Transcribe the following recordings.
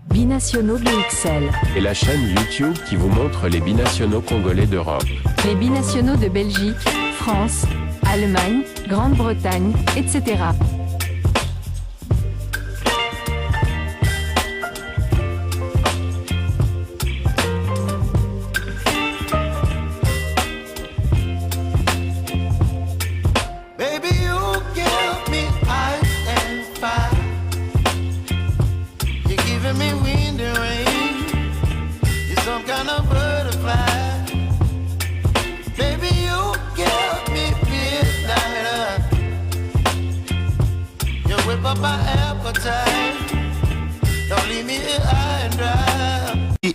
Binationaux BXL. Et la chaîne YouTube qui vous montre les binationaux congolais d'Europe. Les binationaux de Belgique, France, Allemagne, Grande-Bretagne, etc.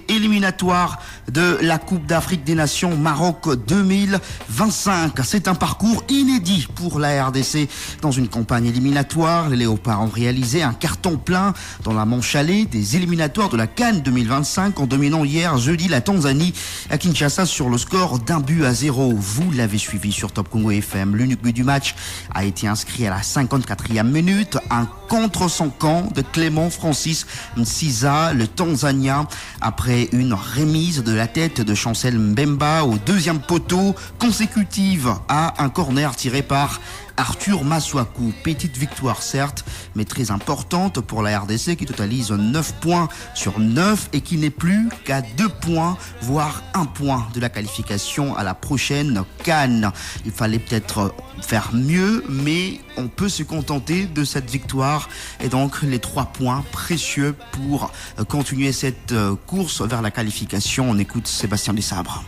Éliminatoire de la Coupe d'Afrique des Nations Maroc 2025. C'est un parcours inédit pour la RDC dans une campagne éliminatoire. Les Léopards ont réalisé un carton plein dans la manche allée des éliminatoires de la CAN 2025 en dominant hier jeudi la Tanzanie à Kinshasa sur le score d'1-0. Vous l'avez suivi sur Top Congo FM. L'unique but du match a été inscrit à la 54e minute. Un contre son camp de Clément Francis Msiza, le Tanzanien, après une remise de la tête de Chancel Mbemba au deuxième poteau consécutive à un corner tiré par Arthur Maswaku. Petite victoire certes, mais très importante pour la RDC qui totalise 9 points sur 9 et qui n'est plus qu'à 2 points, voire 1 point de la qualification à la prochaine CAN. Il fallait peut-être faire mieux, mais on peut se contenter de cette victoire et donc les 3 points précieux pour continuer cette course vers la qualification. On écoute Sébastien Desabres.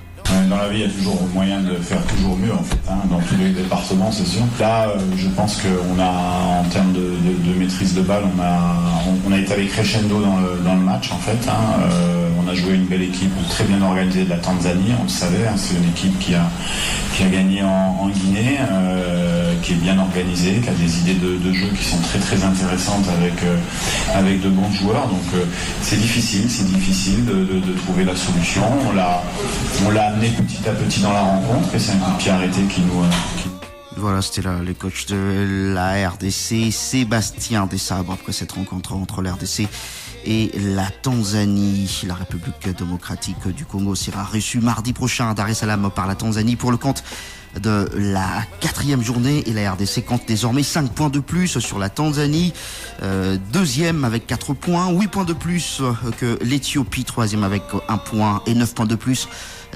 Dans la vie, il y a toujours moyen de faire toujours mieux, en fait, dans tous les départements, c'est sûr. Là, je pense qu'on a, en termes de maîtrise de balle, on a été avec crescendo dans le match, en fait. On a joué une belle équipe très bien organisée de la Tanzanie, on le savait. C'est une équipe qui a gagné en Guinée, qui est bien organisée, qui a des idées de jeu qui sont très très intéressantes avec de bons joueurs. Donc c'est difficile de trouver la solution. On l'a amené petit à petit dans la rencontre et c'est un coup de pied arrêté qui nous... Voilà, c'était là le coach de la RDC, Sébastien Desabres, après cette rencontre entre la RDC et la Tanzanie. La République démocratique du Congo sera reçue mardi prochain à Dar es Salaam par la Tanzanie pour le compte de la 4e journée et la RDC compte désormais 5 points de plus sur la Tanzanie, deuxième avec 4 points, 8 points de plus que l'Éthiopie, troisième avec 1 point et 9 points de plus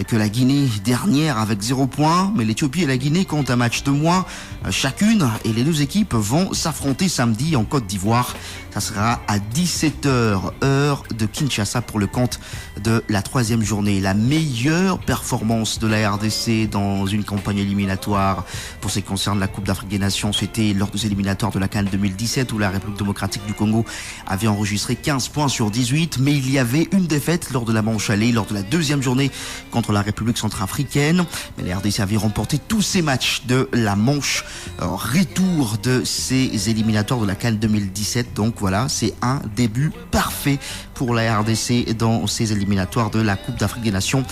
que la Guinée, dernière avec 0 points. Mais l'Éthiopie et la Guinée comptent un match de moins chacune et les deux équipes vont s'affronter samedi en Côte d'Ivoire. Ça sera à 17h, heure de Kinshasa pour le compte de la 3e journée. La meilleure performance de la RDC dans une campagne éliminatoire pour ce qui concerne la Coupe d'Afrique des Nations, c'était lors des éliminatoires de la CAN 2017 où la République démocratique du Congo avait enregistré 15 points sur 18, mais il y avait une défaite lors de la manche allée, lors de la 2e journée contre la République centrafricaine. Mais la RDC avait remporté tous ses matchs de la manche retour de ces éliminatoires de la CAN 2017. Donc voilà, c'est un début parfait pour la RDC dans ces éliminatoires de la Coupe d'Afrique des Nations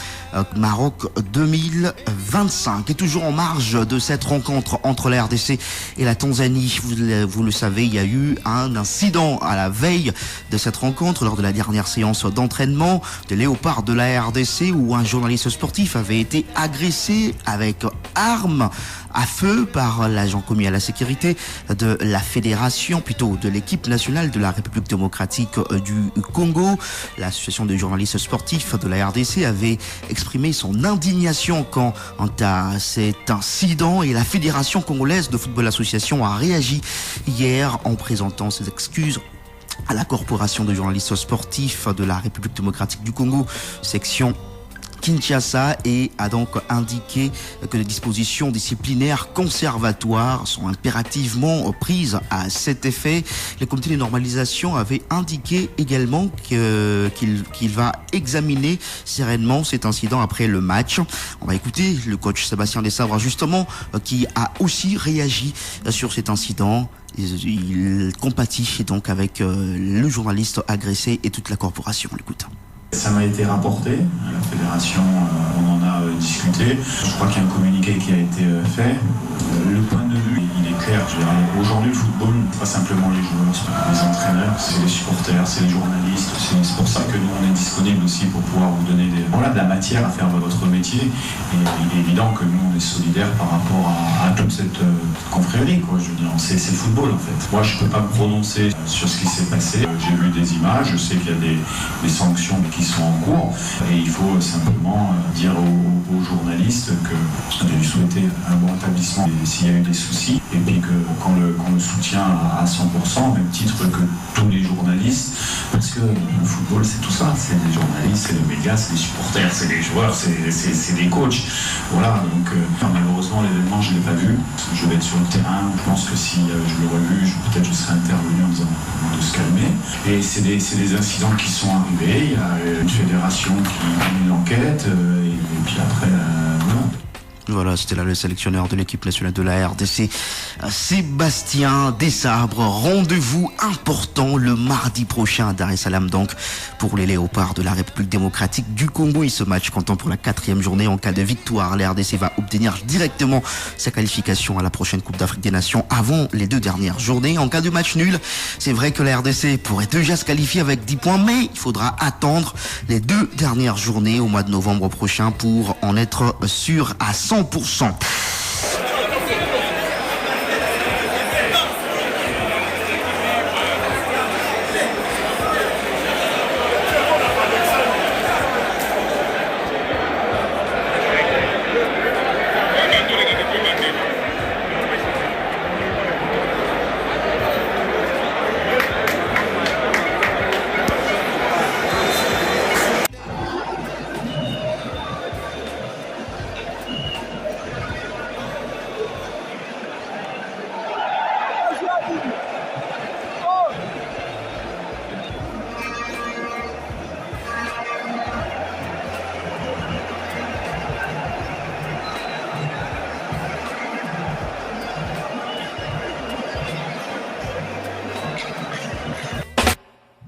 Maroc 2025. Et toujours en marge de cette rencontre entre la RDC et la Tanzanie, vous le savez, il y a eu un incident à la veille de cette rencontre lors de la dernière séance d'entraînement des Léopards de la RDC où un journaliste sportif avait été agressé avec arme à feu par l'agent commis à la sécurité de la fédération, plutôt de l'équipe nationale de la République démocratique du Congo. L'association des journalistes sportifs de la RDC avait exprimé son indignation quant à cet incident et la Fédération congolaise de football association a réagi hier en présentant ses excuses à la corporation de journalistes sportifs de la République démocratique du Congo, section Kinshasa, et a donc indiqué que les dispositions disciplinaires conservatoires sont impérativement prises à cet effet. Le comité de normalisation avait indiqué également qu'il va examiner sereinement cet incident après le match. On va écouter le coach Sébastien Desabres justement qui a aussi réagi sur cet incident. Il compatit donc avec le journaliste agressé et toute la corporation. On l'écoute. Ça m'a été rapporté à la fédération, on en a discuté. Je crois qu'il y a un communiqué qui a été fait. Le point de vue, il est est clair. Je veux dire, aujourd'hui, le football, pas simplement les joueurs, les entraîneurs, c'est les supporters, c'est les journalistes. C'est pour ça que nous, on est disponible aussi pour pouvoir vous donner de la matière à faire votre métier. Et il est évident que nous, on est solidaires par rapport à toute cette confrérie, quoi. Je veux dire, c'est le football, en fait. Moi, je peux pas me prononcer sur ce qui s'est passé. J'ai vu des images, je sais qu'il y a des sanctions qui sont en cours. Et il faut simplement dire aux journalistes que de lui souhaiter un bon établissement s'il y a eu des soucis. Et puis qu'on le soutient à 100%, au même titre que tous les journalistes. Parce que le football, c'est tout ça. C'est les journalistes, c'est les médias, c'est les supporters, c'est les joueurs, c'est les coachs. Voilà, donc malheureusement, l'événement, je ne l'ai pas vu. Je vais être sur le terrain. Je pense que si je l'aurais vu, peut-être je serais intervenu en disant de se calmer. Et c'est des incidents qui sont arrivés. Il y a une fédération qui a une enquête. Et puis après, voilà. Voilà, c'était là le sélectionneur de l'équipe nationale de la RDC, Sébastien Desabre. Rendez-vous important le mardi prochain à Dar es Salaam, donc, pour les Léopards de la République démocratique du Congo. Et ce match comptant pour la 4e journée. En cas de victoire, la RDC va obtenir directement sa qualification à la prochaine Coupe d'Afrique des Nations avant les 2 dernières journées. En cas de match nul, c'est vrai que la RDC pourrait déjà se qualifier avec 10 points, mais il faudra attendre les 2 dernières journées au mois de novembre prochain pour en être sûr à 100%.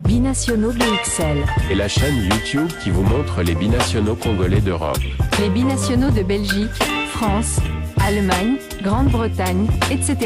Binationaux BXL. Et la chaîne YouTube qui vous montre les binationaux congolais d'Europe. Les binationaux de Belgique, France, Allemagne, Grande-Bretagne, etc.